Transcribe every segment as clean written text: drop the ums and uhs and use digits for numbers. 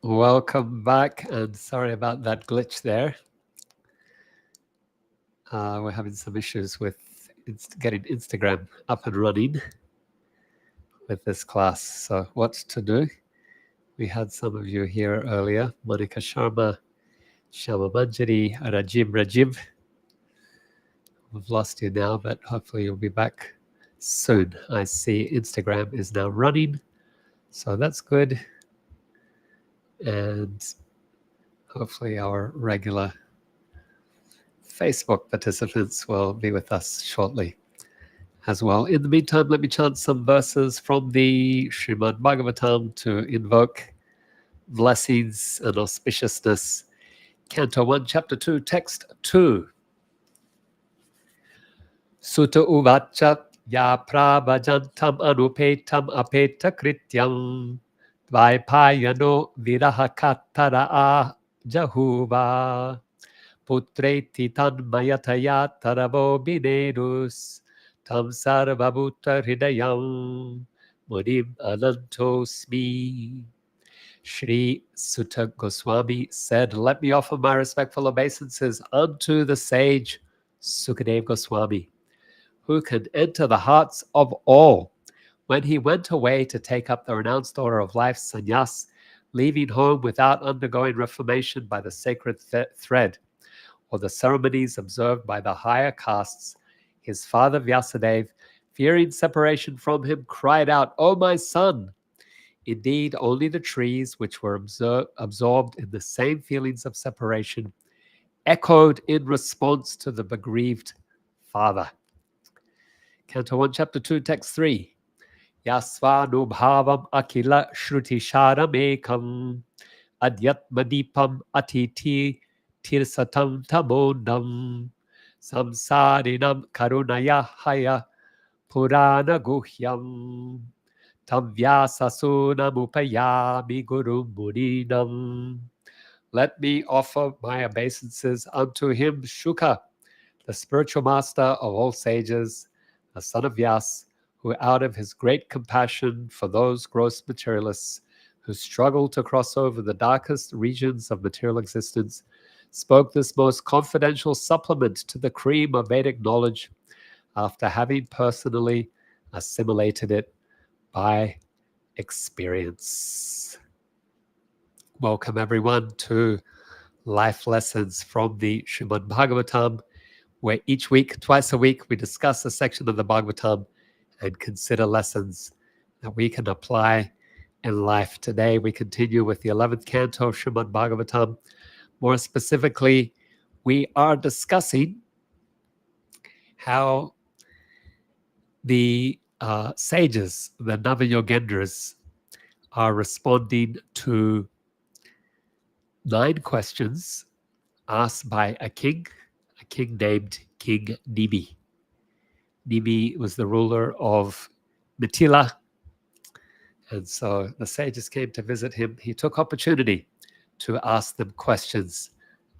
Welcome back, and sorry about that glitch there. We're having some issues with getting Instagram up and running with this class. So what to do? We had some of you here earlier. Monica Sharma, Shama Manjari, Rajiv. We've lost you now, but hopefully you'll be back soon. I see Instagram is now running, so that's good. And hopefully our regular Facebook participants will be with us shortly as well. In the meantime, let me chant some verses from the Srimad Bhagavatam to invoke blessings and auspiciousness. Canto 1, Chapter 2, Text 2. Sutta uvacha ya prabhajantam anupetam apeta krityam dvaipayano virahakatara jahuva putreti tanmayataya taravo binerus tam sarvabhuta hridayam munim anantosmi. Sri Sutta Goswami said, "Let me offer my respectful obeisances unto the sage Sukadeva Goswami, who can enter the hearts of all. When he went away to take up the renounced order of life, sannyas, leaving home without undergoing reformation by the sacred thread, or the ceremonies observed by the higher castes, his father Vyasadeva, fearing separation from him, cried out, 'O my son!' Indeed, only the trees which were absorbed in the same feelings of separation echoed in response to the bereaved father." Canto 1, Chapter 2, Text 3. Yasvanubhavam akila shrutisharamekam adyatmadipam atiti tirsatam tamodam samsarinam karunaya haya purana guhyam tam vyasasunamupayami guru muninam. Let me offer my obeisances unto him, Shuka, the spiritual master of all sages, the son of Vyas, who out of his great compassion for those gross materialists who struggle to cross over the darkest regions of material existence, spoke this most confidential supplement to the cream of Vedic knowledge after having personally assimilated it by experience. Welcome everyone to Life Lessons from the Srimad Bhagavatam, where each week, twice a week, we discuss a section of the Bhagavatam and consider lessons that we can apply in life. Today, we continue with the 11th canto of Srimad Bhagavatam. More specifically, we are discussing how the sages, the Nava-yogendras, are responding to 9 questions asked by a king named King Nimi. Nimi was the ruler of Mithila, and so the sages came to visit him. He took opportunity to ask them questions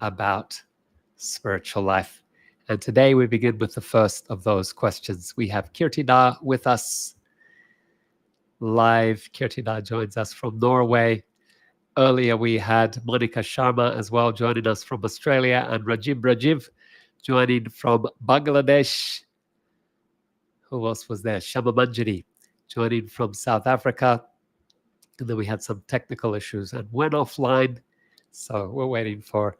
about spiritual life. And today we begin with the first of those questions. We have Kirtina with us live. Kirtina joins us from Norway. Earlier we had Monica Sharma as well joining us from Australia, and Rajiv joining from Bangladesh. Who else was there? Shama Manjari joining from South Africa. And then we had some technical issues and went offline. So we're waiting for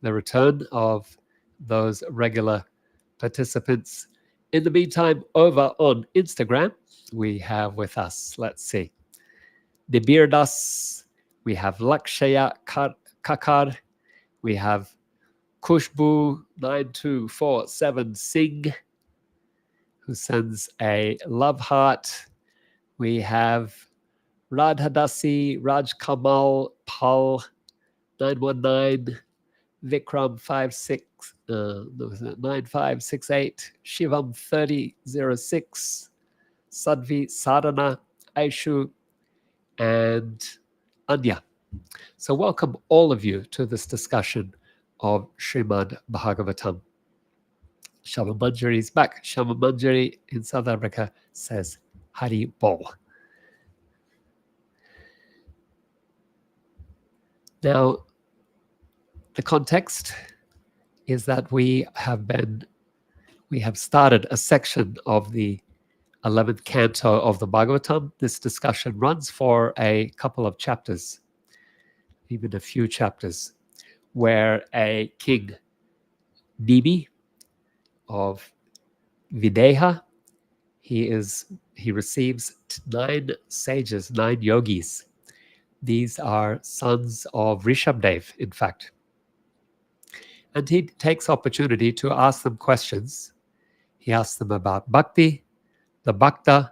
the return of those regular participants. In the meantime, over on Instagram, we have with us, let's see, Debirdas, we have Lakshaya Kakar, we have Kushbu9247 Singh, who sends a love heart. We have Radhadasi, Raj Kamal, Pal 919, Vikram 9568, Shivam 3006, Sadvi Sadhana, Aishu, and Anya. So welcome all of you to this discussion of Srimad Bhagavatam. Shama Manjari is back. Shama Manjari in South Africa says, Hari Bol. Now, the context is that we have started a section of the 11th canto of the Bhagavatam. This discussion runs for a couple of chapters, even a few chapters, where a king, Nimi, of Videha, he receives 9 sages, 9 yogis. These are sons of Rishabdev, in fact. And he takes opportunity to ask them questions. He asks them about Bhakti, the Bhakta,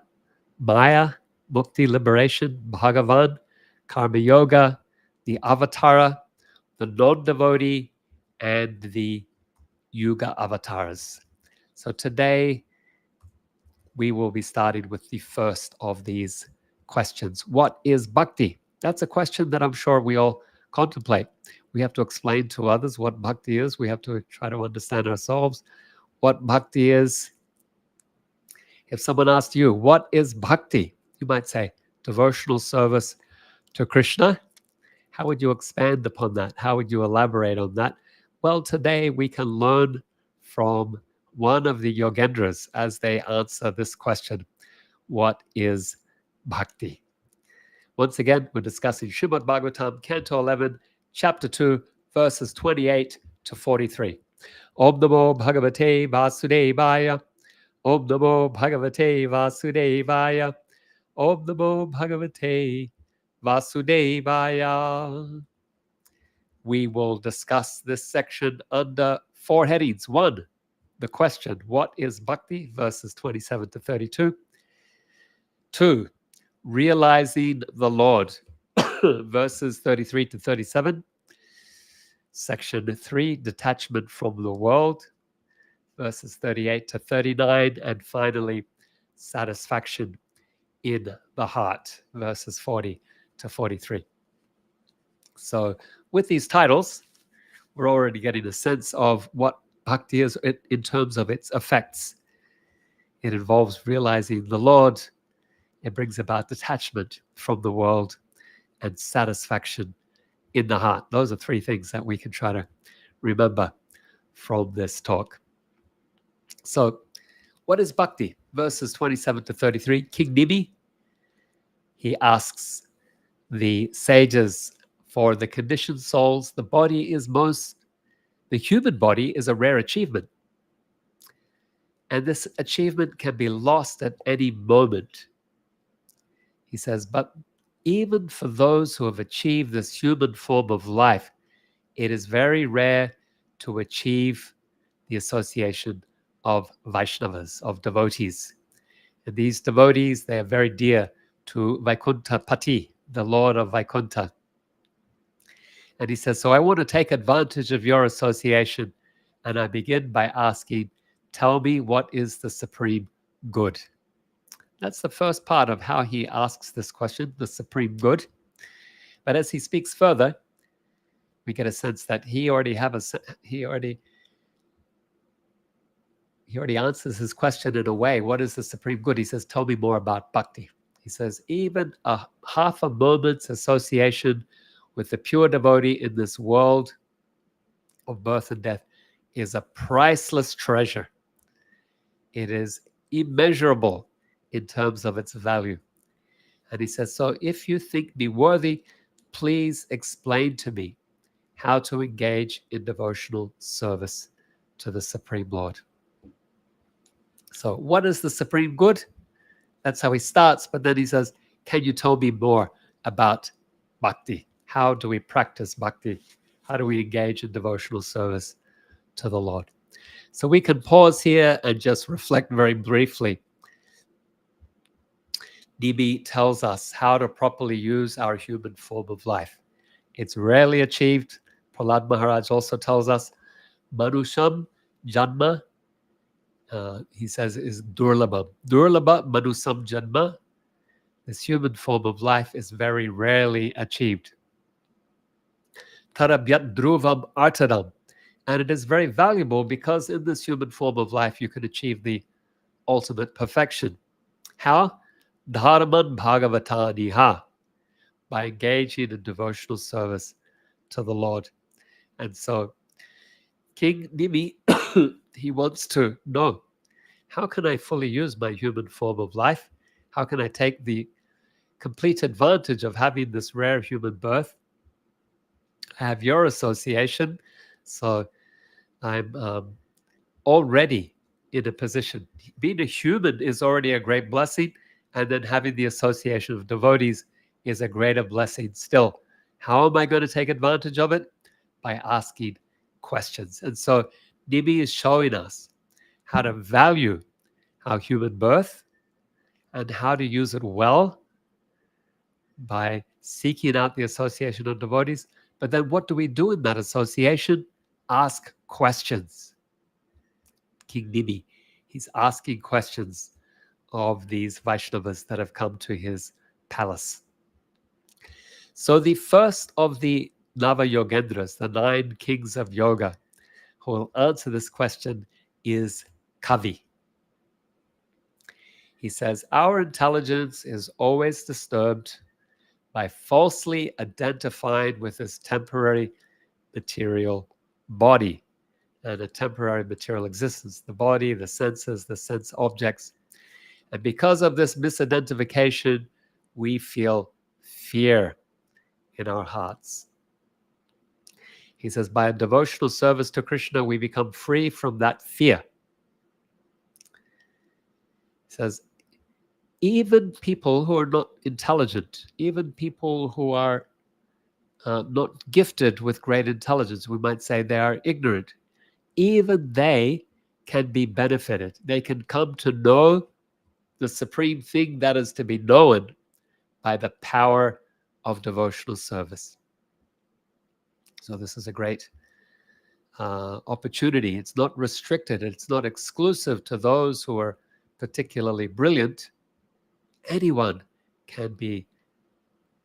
Maya, Mukti, liberation, Bhagavan, Karma Yoga, the Avatara, the non-devotee, and the Yuga avatars. So today we will be starting with the first of these questions. What is Bhakti? That's a question that I'm sure we all contemplate. We have to explain to others what Bhakti is. We have to try to understand ourselves what Bhakti is. If someone asked you, what is Bhakti? You might say, devotional service to Krishna. How would you expand upon that? How would you elaborate on that? Well, today we can learn from one of the Yogendras as they answer this question. What is Bhakti? Once again, we're discussing Srimad Bhagavatam Canto 11, Chapter 2, verses 28 to 43. Om Namo Bhagavate Vasudevaya. Om Namo Bhagavate Vasudevaya. Om Namo Bhagavate Vasudevaya. We will discuss this section under 4 headings. 1, the question, what is Bhakti? Verses 27 to 32. 2, realizing the Lord. Verses 33 to 37. Section 3, detachment from the world. Verses 38 to 39. And finally, satisfaction in the heart. Verses 40 to 43. So with these titles, we're already getting a sense of what Bhakti is in terms of its effects. It involves realizing the Lord. It brings about detachment from the world and satisfaction in the heart. Those are 3 things that we can try to remember from this talk. So, what is Bhakti? Verses 27 to 33. King Nimi, he asks the sages, for the conditioned souls, the human body is a rare achievement. And this achievement can be lost at any moment. He says, but even for those who have achieved this human form of life, it is very rare to achieve the association of Vaishnavas, of devotees. And these devotees, they are very dear to Vaikuntha Pati, the Lord of Vaikuntha. And he says, so I want to take advantage of your association. And I begin by asking, tell me what is the supreme good? That's the first part of how he asks this question, the supreme good. But as he speaks further, we get a sense that he already answers his question in a way. What is the supreme good? He says, tell me more about Bhakti. He says, even a half a moment's association with the pure devotee in this world of birth and death is a priceless treasure. It is immeasurable in terms of its value. And he says, so if you think me worthy, please explain to me how to engage in devotional service to the Supreme Lord. So what is the supreme good? That's how he starts. But then he says, can you tell me more about Bhakti? How do we practice Bhakti? How do we engage in devotional service to the Lord? So we can pause here and just reflect very briefly. Nimi tells us how to properly use our human form of life. It's rarely achieved. Prahlada Maharaj also tells us, Manusham Janma, he says, is Durlabham. Durlabha Manusam Janma. This human form of life is very rarely achieved. Tarabhyat Dhruvam Artadam. And it is very valuable because in this human form of life, you can achieve the ultimate perfection. How? Dharman Bhagavata-dharma. By engaging in devotional service to the Lord. And so King Nimi, he wants to know, how can I fully use my human form of life? How can I take the complete advantage of having this rare human birth? I have your association, so I'm already in a position. Being a human is already a great blessing, and then having the association of devotees is a greater blessing still. How am I going to take advantage of it? By asking questions. And so Nimi is showing us how to value our human birth and how to use it well by seeking out the association of devotees. But then what do we do in that association? Ask questions. King Nimi, he's asking questions of these Vaishnavas that have come to his palace. So the first of the Nava Yogendras, the 9 kings of yoga, who will answer this question is Kavi. He says, our intelligence is always disturbed by falsely identifying with this temporary material body and a temporary material existence, the body, the senses, the sense objects. And because of this misidentification, we feel fear in our hearts. He says, by a devotional service to Krishna, we become free from that fear. He says, even people who are not intelligent, even people who are not gifted with great intelligence, we might say they are ignorant, even they can be benefited. They can come to know the supreme thing that is to be known by the power of devotional service. So this is a great opportunity. It's not restricted. It's not exclusive to those who are particularly brilliant. Anyone can be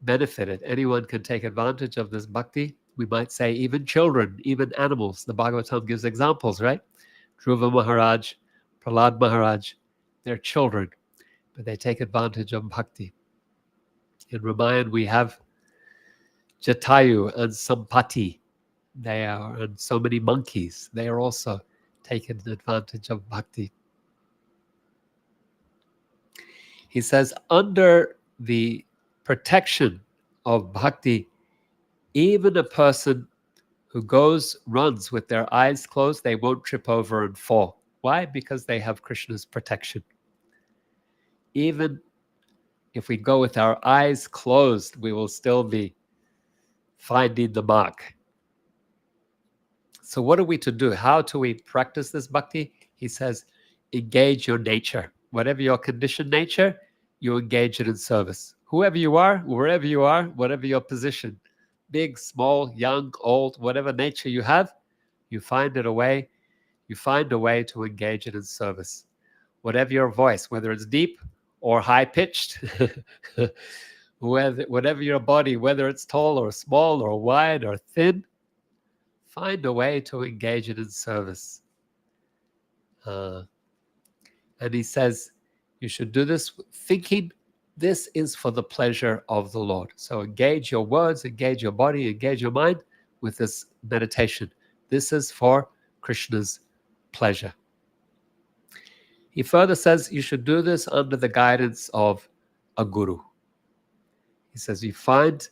benefited. Anyone can take advantage of this bhakti. We might say even children, even animals. The Bhagavatam gives examples, right? Dhruva Maharaj, Prahlada Maharaj, they're children, but they take advantage of bhakti. In Ramayana, we have Jatayu and Sampati. They are, and so many monkeys. They are also taking advantage of bhakti. He says, under the protection of bhakti, even a person who runs with their eyes closed, they won't trip over and fall. Why? Because they have Krishna's protection. Even if we go with our eyes closed, we will still be finding the mark. So what are we to do? How do we practice this bhakti? He says, engage your nature. Whatever your conditioned nature, you engage it in service. Whoever you are, wherever you are, whatever your position, big, small, young, old, whatever nature you have, you find a way to engage it in service. Whatever your voice, whether it's deep or high-pitched, whatever your body, whether it's tall or small or wide or thin, find a way to engage it in service. And he says, you should do this thinking this is for the pleasure of the Lord. So engage your words, engage your body, engage your mind with this meditation. This is for Krishna's pleasure. He further says you should do this under the guidance of a guru. He says you find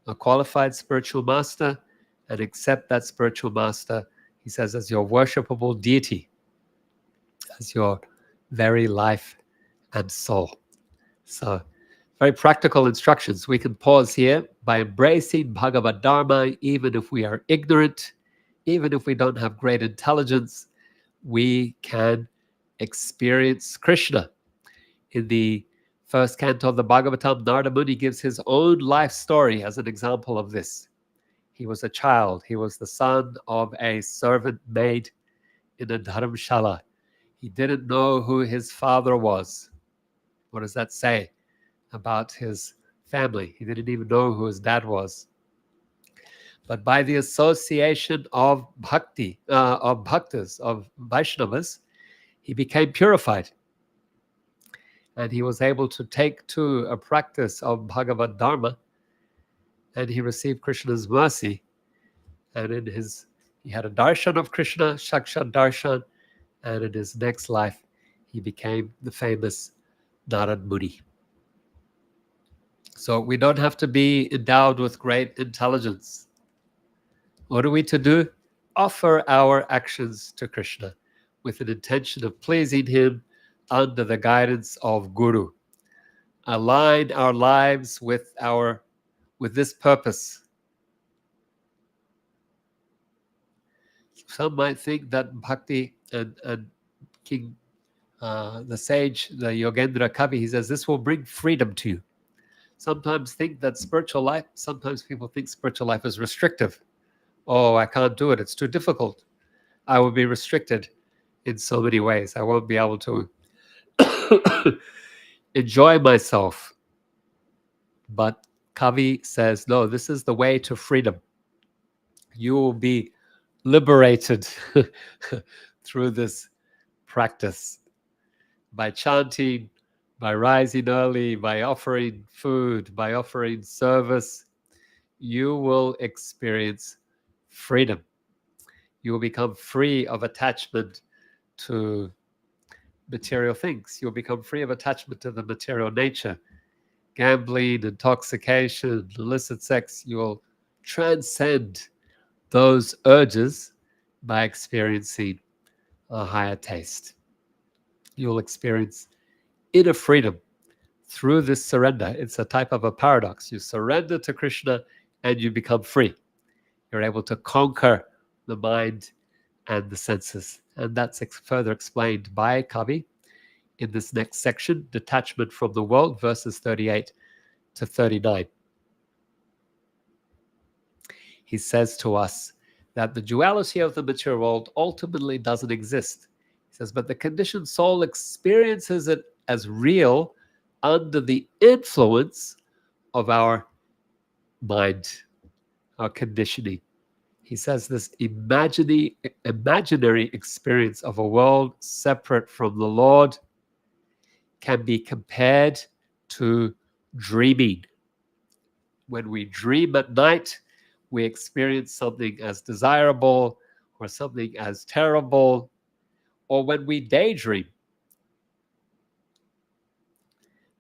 a qualified spiritual master and accept that spiritual master, he says, as your worshipable deity, as your very life and soul. So very practical instructions. We can pause here. By embracing bhāgavata-dharma, even if we are ignorant, even if we don't have great intelligence, we can experience Krishna. In the first canto of the Bhagavatam, Narada Muni gives his own life story as an example of this. He was a child. He was the son of a servant maid in a dharamshala. He didn't know who his father was. What does that say about his family? He didn't even know who his dad was. But by the association of bhakti, of bhaktas, of Vaishnavas, he became purified. And he was able to take to a practice of bhāgavata-dharma, and he received Krishna's mercy. And he had a darshan of Krishna, Sakshat darshan, and in his next life, he became the famous Narad Muni. So we don't have to be endowed with great intelligence. What are we to do? Offer our actions to Krishna with an intention of pleasing him under the guidance of Guru. Align our lives with this purpose. Some might think that Bhakti and King, the sage, the Yogendra Kavi, he says this will bring freedom to you. Sometimes people think spiritual life is restrictive. Oh, I can't do it. It's too difficult. I will be restricted in so many ways. I won't be able to enjoy myself. But Kavi says, no, this is the way to freedom. You will be liberated through this practice by chanting, by rising early, by offering food, by offering service. You will experience freedom. You will become free of attachment to material things. You'll become free of attachment to the material nature. Gambling, intoxication, illicit sex, you will transcend those urges by experiencing a higher taste. You'll experience inner freedom through this surrender. It's a type of a paradox. You surrender to Krishna and you become free. You're able to conquer the mind and the senses. And that's further explained by Kavi in this next section, Detachment from the World, verses 38 to 39. He says to us that the duality of the material world ultimately doesn't exist. He says, but the conditioned soul experiences it as real under the influence of our mind, our conditioning. He says this imaginary experience of a world separate from the Lord can be compared to dreaming. When we dream at night, we experience something as desirable or something as terrible, or when we daydream.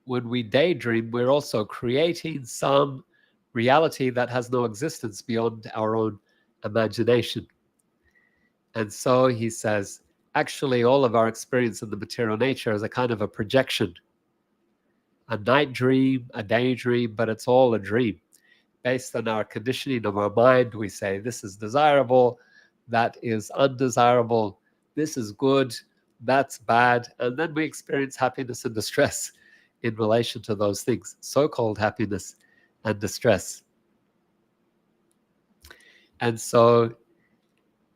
When we daydream, we're also creating some reality that has no existence beyond our own imagination. And so he says, actually, all of our experience in the material nature is a kind of a projection. A night dream, a daydream, but it's all a dream. Based on our conditioning of our mind, we say, this is desirable, that is undesirable, this is good, that's bad. And then we experience happiness and distress in relation to those things, so-called happiness and distress. And so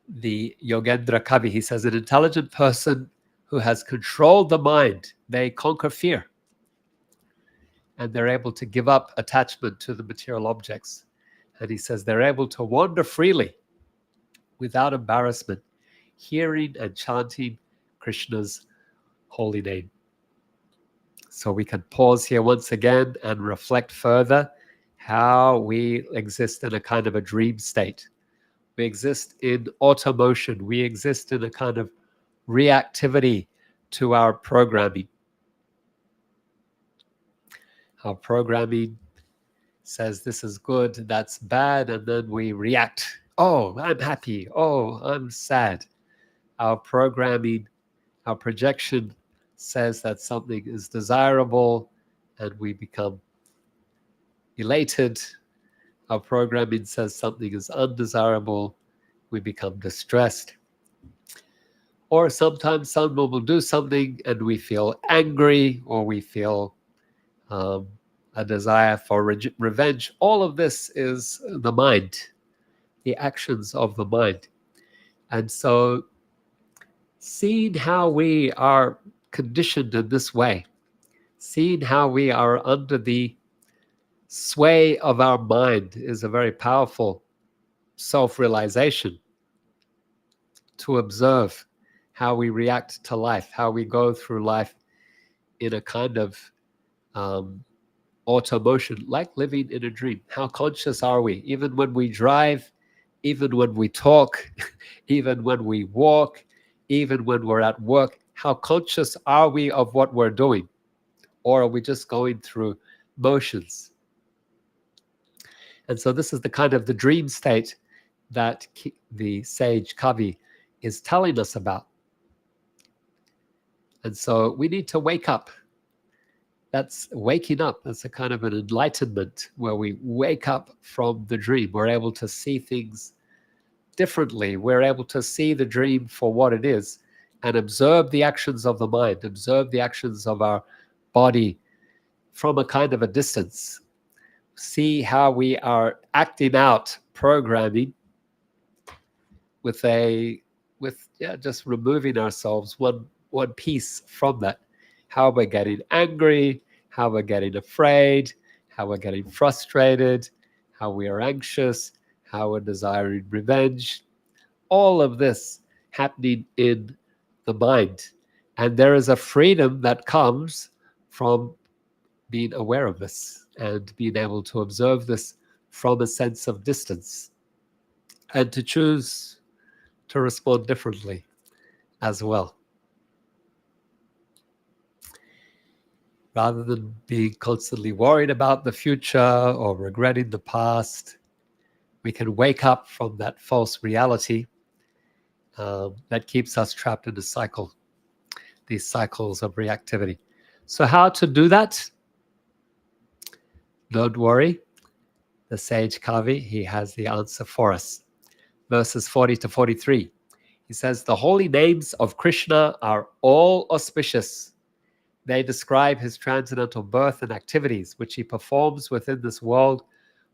the Yogendra Kavi, he says, an intelligent person who has controlled the mind, they conquer fear. And they're able to give up attachment to the material objects. And he says they're able to wander freely without embarrassment, hearing and chanting Krishna's holy name. So we can pause here once again and reflect further how we exist in a kind of a dream state. We exist in automotion. We exist in a kind of reactivity to our programming. Our programming says this is good, that's bad, and then we react. Oh, I'm happy. Oh, I'm sad. Our programming, our projection says that something is desirable, and we become elated. Our programming says something is undesirable, we become distressed. Or sometimes someone will do something and we feel angry, or we feel a desire for revenge. All of this is the mind, the actions of the mind. And so seeing how we are conditioned in this way, seeing how we are under the sway of our mind is a very powerful self-realization to observe how we react to life, how we go through life in a kind of automotion, like living in a dream. How conscious are we? Even when we drive, even when we talk, even when we walk, even when we're at work, how conscious are we of what we're doing? Or are we just going through motions? And so this is the kind of the dream state that the sage Kavi is telling us about. And so we need to wake up. That's waking up. That's a kind of an enlightenment where we wake up from the dream. We're able to see things differently. We're able to see the dream for what it is and observe the actions of the mind, observe the actions of our body from a kind of a distance. See how we are acting out programming with just removing ourselves one piece from that. How we're getting angry, how we're getting afraid, how we're getting frustrated, how we are anxious, how we're desiring revenge. All of this happening in the mind. And there is a freedom that comes from being aware of this and being able to observe this from a sense of distance and to choose to respond differently as well. Rather than being constantly worried about the future or regretting the past, we can wake up from that false reality that keeps us trapped in a cycle, these cycles of reactivity. So how to do that? Don't worry. The sage Kavi, he has the answer for us. Verses 40 to 43. He says, the holy names of Krishna are all auspicious. They describe his transcendental birth and activities, which he performs within this world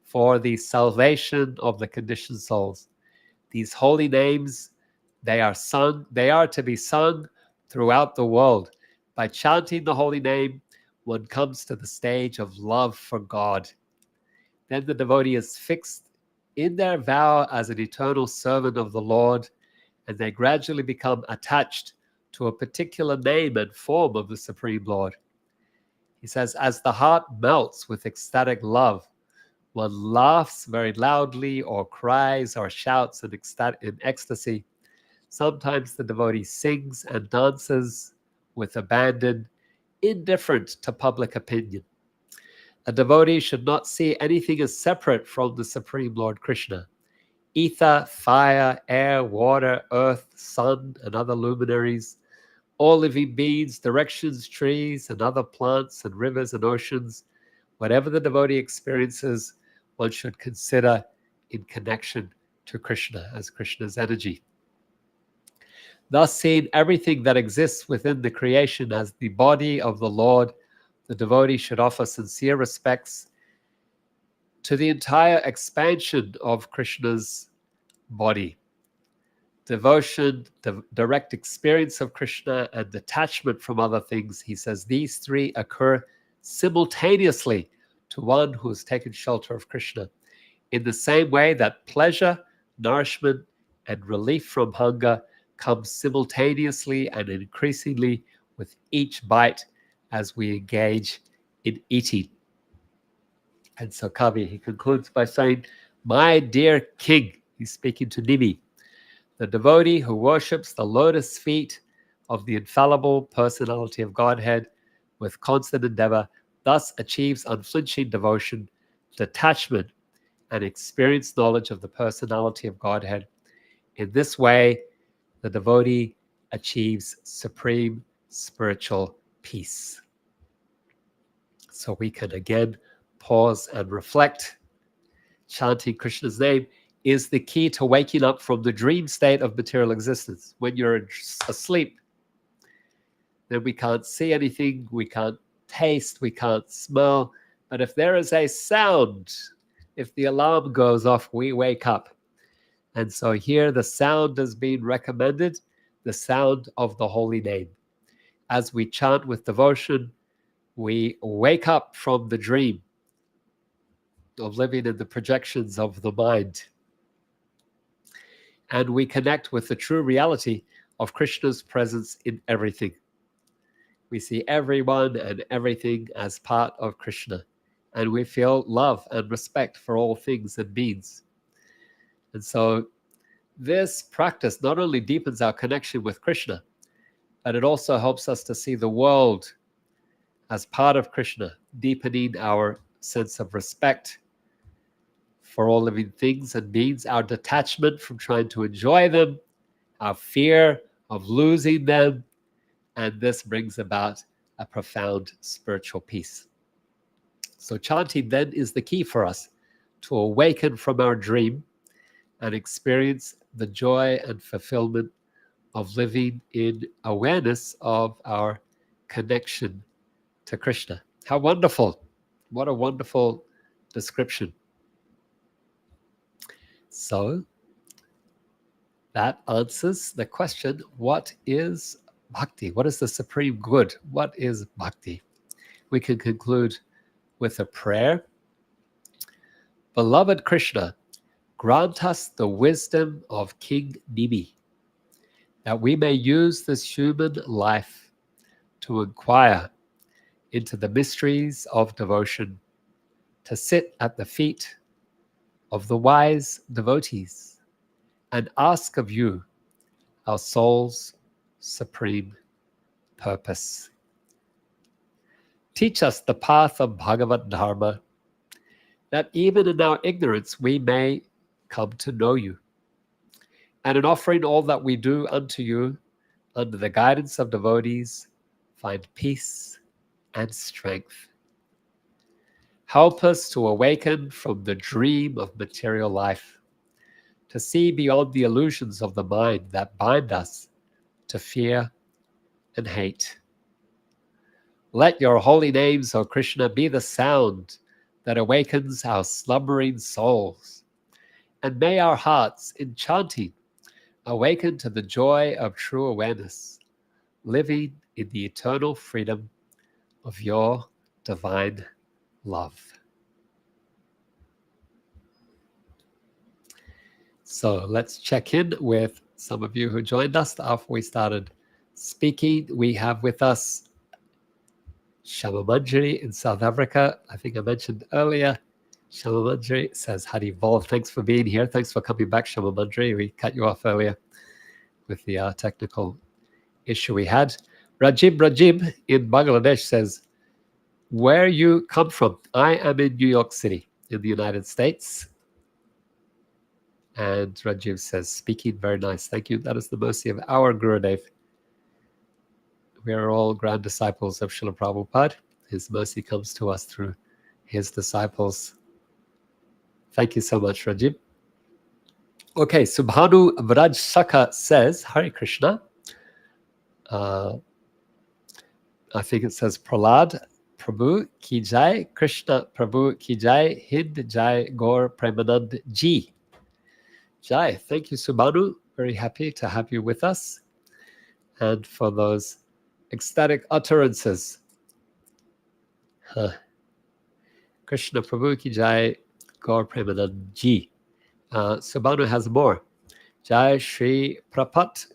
for the salvation of the conditioned souls. These holy names, they are to be sung throughout the world. By chanting the holy name, one comes to the stage of love for God. Then the devotee is fixed in their vow as an eternal servant of the Lord, and they gradually become attached to a particular name and form of the Supreme Lord. He says, as the heart melts with ecstatic love, one laughs very loudly or cries or shouts in ecstasy. Sometimes the devotee sings and dances with abandon, indifferent to public opinion. A devotee should not see anything as separate from the Supreme Lord Krishna. Ether, fire, air, water, earth, sun, and other luminaries, all living beings, directions, trees, and other plants and rivers and oceans, whatever the devotee experiences, one should consider in connection to Krishna as Krishna's energy. Thus, seeing everything that exists within the creation as the body of the Lord, the devotee should offer sincere respects to the entire expansion of Krishna's body. Devotion, direct experience of Krishna, and detachment from other things, he says, these three occur simultaneously to one who has taken shelter of Krishna, in the same way that pleasure, nourishment, and relief from hunger come simultaneously and increasingly with each bite as we engage in eating. And so Kavi, he concludes by saying, my dear king, he's speaking to Nimi, the devotee who worships the lotus feet of the infallible personality of Godhead with constant endeavor, thus achieves unflinching devotion, detachment, and experienced knowledge of the personality of Godhead. In this way, the devotee achieves supreme spiritual peace. So we can again pause and reflect. Chanting Krishna's name is the key to waking up from the dream state of material existence. When you're asleep, then we can't see anything, we can't taste, we can't smell. But if there is a sound, if the alarm goes off, we wake up. And so here the sound is being recommended, the sound of the holy name. As we chant with devotion, we wake up from the dream of living in the projections of the mind. And we connect with the true reality of Krishna's presence in everything. We see everyone and everything as part of Krishna, and we feel love and respect for all things and beings. And so this practice not only deepens our connection with Krishna, but it also helps us to see the world as part of Krishna, deepening our sense of respect for all living things and beings, our detachment from trying to enjoy them, our fear of losing them, and this brings about a profound spiritual peace. So chanting then is the key for us to awaken from our dream and experience the joy and fulfillment of living in awareness of our connection to Krishna. How wonderful. What a wonderful description. So that answers the question, what is bhakti? What is the supreme good? What is bhakti? We can conclude with a prayer. Beloved Krishna, grant us the wisdom of King Nimi, that we may use this human life to inquire into the mysteries of devotion, to sit at the feet of the wise devotees and ask of you our soul's supreme purpose. Teach us the path of bhāgavata-dharma, that even in our ignorance we may come to know you. And in offering all that we do unto you, under the guidance of devotees, find peace and strength. Help us to awaken from the dream of material life, to see beyond the illusions of the mind that bind us to fear and hate. Let your holy names, O Krishna, be the sound that awakens our slumbering souls, and may our hearts, in chanting, awaken to the joy of true awareness, living in the eternal freedom of your divine love. So let's check in with some of you who joined us after we started speaking. We have with us Shamamanjari in South Africa. I think I mentioned earlier. Shamamanjari says, Hari Bol. Thanks for being here. Thanks for coming back, Shamamanjari. We cut you off earlier with the technical issue we had. Rajib in Bangladesh says, where you come from? I am in New York City in the United States. And Rajiv says, speaking very nice. Thank you. That is the mercy of our Gurudev. We are all grand disciples of Srila Prabhupada. His mercy comes to us through his disciples. Thank you so much, Rajiv. Okay, Subhanu Vraj Saka says, Hare Krishna. I think it says Prahlad Prabhu Ki Jai, Krishna Prabhu Ki Jai, Hind Jai Gaur Premanand Ji. Jai, thank you, Subhanu. Very happy to have you with us and for those ecstatic utterances. Krishna Prabhu Ki Jai Gaur Premanand Ji. Subhanu has more. Jai Sri Prapat,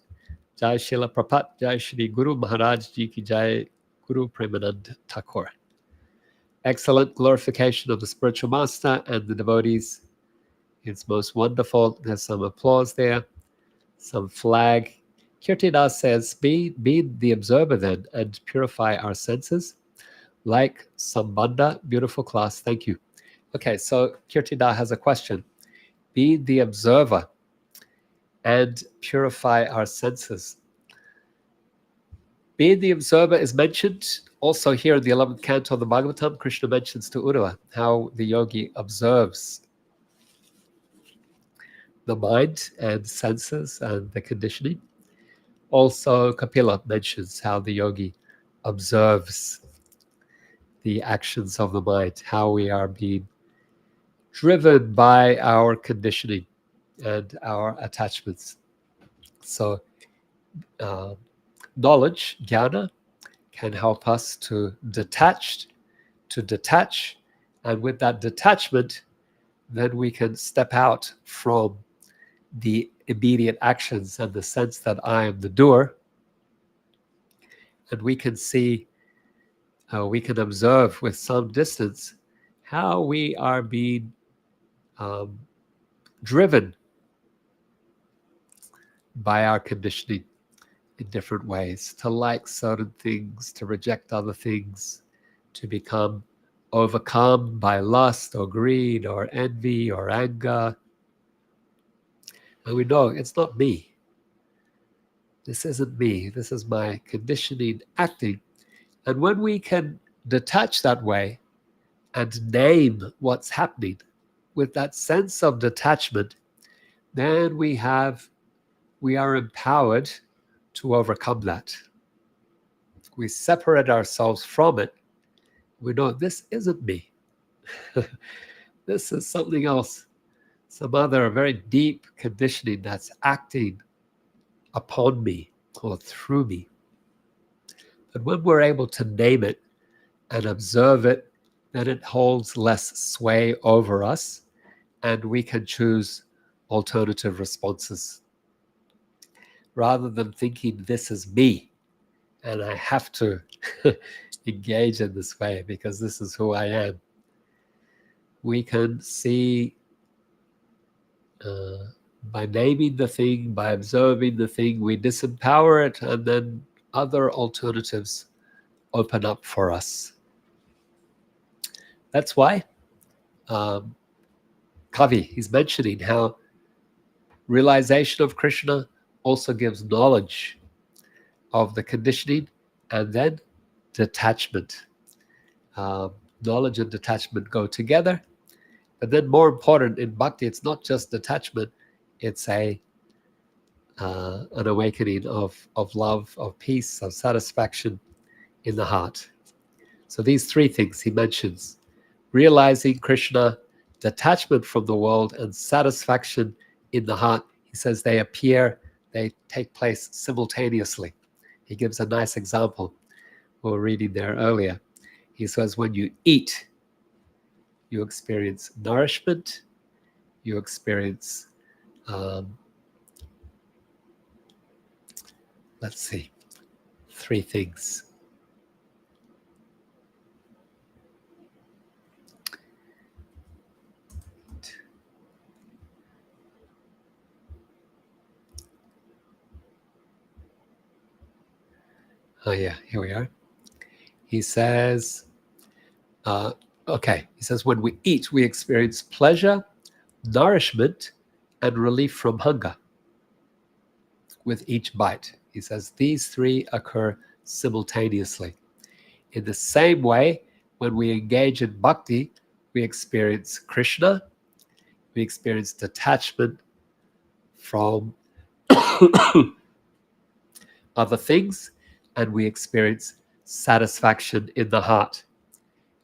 Jai Srila Prapat, Jai Shri Guru Maharaj Ji Ki Jai, Guru Premanand Thakur. Excellent glorification of the spiritual master and the devotees. It's most wonderful. There's some applause there, some flag. Kirtidas says, be the observer then and purify our senses. Like Sambandha, beautiful class, thank you. Okay, so Kirtida has a question. Be the observer and purify our senses. Being the observer is mentioned also here in the 11th canto of the Bhagavatam. Krishna mentions to Uddhava how the yogi observes the mind and senses and the conditioning. Also, Kapila mentions how the yogi observes the actions of the mind, how we are being driven by our conditioning and our attachments. So, knowledge, jnana, can help us to detach, and with that detachment, then we can step out from the immediate actions and the sense that I am the doer, and we can see, we can observe with some distance how we are being driven by our conditioning in different ways, to like certain things, to reject other things, to become overcome by lust or greed or envy or anger. And we know it's not me. This isn't me. This is my conditioning acting. And when we can detach that way and name what's happening with that sense of detachment, then we are empowered to overcome that. We separate ourselves from it. We know this isn't me. This is something else, some other very deep conditioning that's acting upon me or through me. But when we're able to name it and observe it, then it holds less sway over us, and we can choose alternative responses. Rather than thinking this is me and I have to engage in this way because this is who I am, we can see by naming the thing, by observing the thing, we disempower it, and then other alternatives open up for us. That's why Kavi, he's mentioning how realization of Krishna also gives knowledge of the conditioning and then detachment. Knowledge and detachment go together. But then more important in Bhakti, it's not just detachment, it's an awakening of love, of peace, of satisfaction in the heart. So these three things he mentions: realizing Krishna, detachment from the world, and satisfaction in the heart. He says they take place simultaneously. He gives a nice example we were reading there earlier. He says when you eat, you experience nourishment, you experience, three things. Oh yeah, here we are. He says, he says when we eat, we experience pleasure, nourishment, and relief from hunger with each bite. He says these three occur simultaneously. In the same way, when we engage in bhakti, we experience Krishna, we experience detachment from other things, and we experience satisfaction in the heart.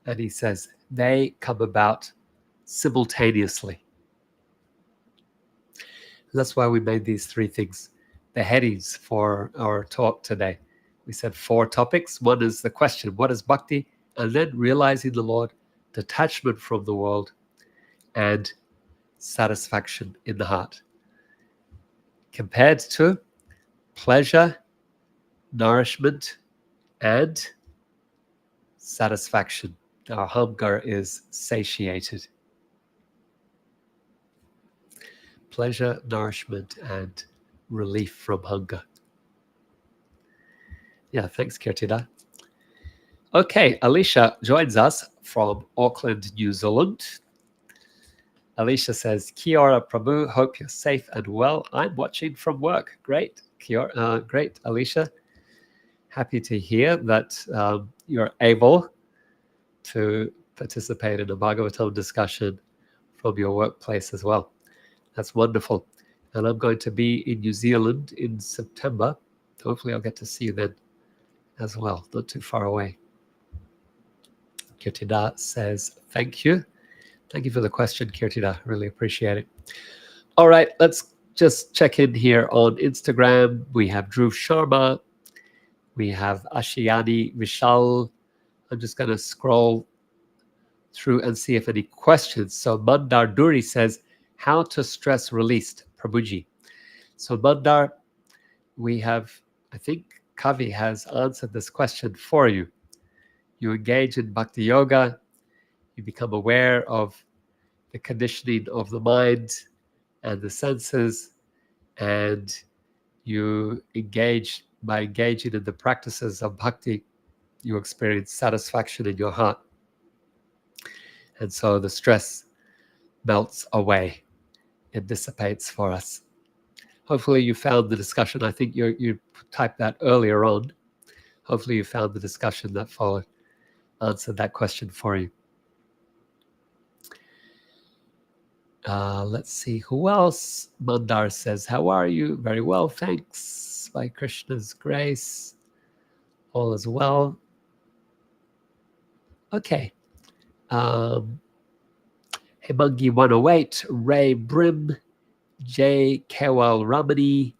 And he says they come about simultaneously. That's why we made these three things the headings for our talk today. We said 4 topics. One is the question, what is bhakti? And then realizing the Lord, detachment from the world, and satisfaction in the heart. Compared to pleasure, nourishment, and satisfaction. Our hunger is satiated. Pleasure, nourishment, and relief from hunger. Yeah, thanks, Kirtida. Okay, Alicia joins us from Auckland, New Zealand. Alicia says, Kia ora, Prabhu. Hope you're safe and well. I'm watching from work. Great. Great, Alicia. Happy to hear that you're able to participate in a Bhagavatam discussion from your workplace as well. That's wonderful. And I'm going to be in New Zealand in September. Hopefully I'll get to see you then as well, not too far away. Kirtida says, thank you. Thank you for the question, Kirtida. Really appreciate it. All right, let's just check in here on Instagram. We have Dhruv Sharma. We have Ashiyani Vishal. I'm just going to scroll through and see if any questions. So Mandar Duri says, how to stress released, Prabhuji. So Mandar, we have, I think Kavi has answered this question for you. You engage in bhakti yoga, you become aware of the conditioning of the mind and the senses, and you engage, by engaging in the practices of bhakti, you experience satisfaction in your heart. And so the stress melts away. It dissipates for us. Hopefully you found the discussion. I think you typed that earlier on. Hopefully you found the discussion that followed answered that question for you. Let's see, who else? Mandar says, how are you? Very well, thanks. By Krishna's grace, all is well. Okay. Hemangi 108, Ray Brim, J. Kewal Ramani,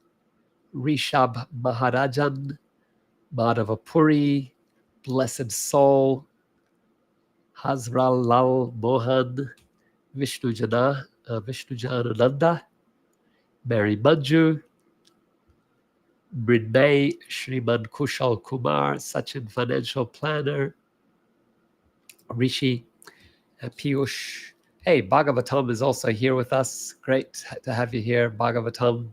Rishab Maharajan, Madhavapuri, Blessed Soul, Hazral Lal Mohan, Vishnujanananda, Mary Manju, Mrinmay, Shriman Kushal Kumar, Sachin Financial Planner, Rishi, Piyush. Hey, Bhagavatam is also here with us. Great to have you here, Bhagavatam.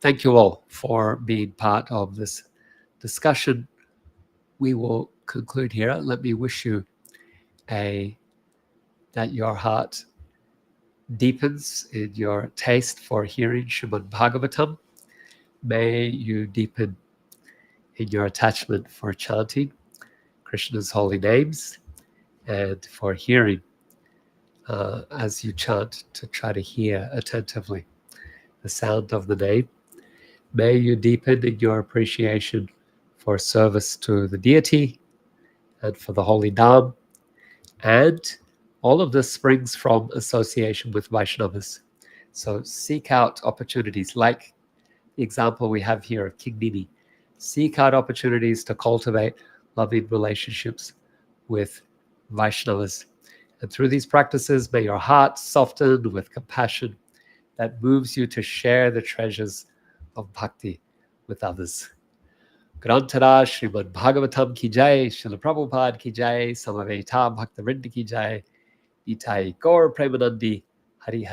Thank you all for being part of this discussion. We will conclude here. Let me wish you that your heart deepens in your taste for hearing Srimad Bhagavatam. May you deepen in your attachment for chanting Krishna's holy names and for hearing as you chant, to try to hear attentively the sound of the name. May you deepen in your appreciation for service to the deity and for the holy Dham. And all of this springs from association with Vaishnavas. So seek out opportunities like the example we have here of King Nimi. Seek out opportunities to cultivate loving relationships with Vaishnavas. And through these practices, may your heart soften with compassion that moves you to share the treasures of bhakti with others. Grantara Srimad Bhagavatam ki jai, Srila Prabhupada ki jai, Samaveta Bhakta Vrinda ki jai, Itai Gaur Premanandi, Hari Hari.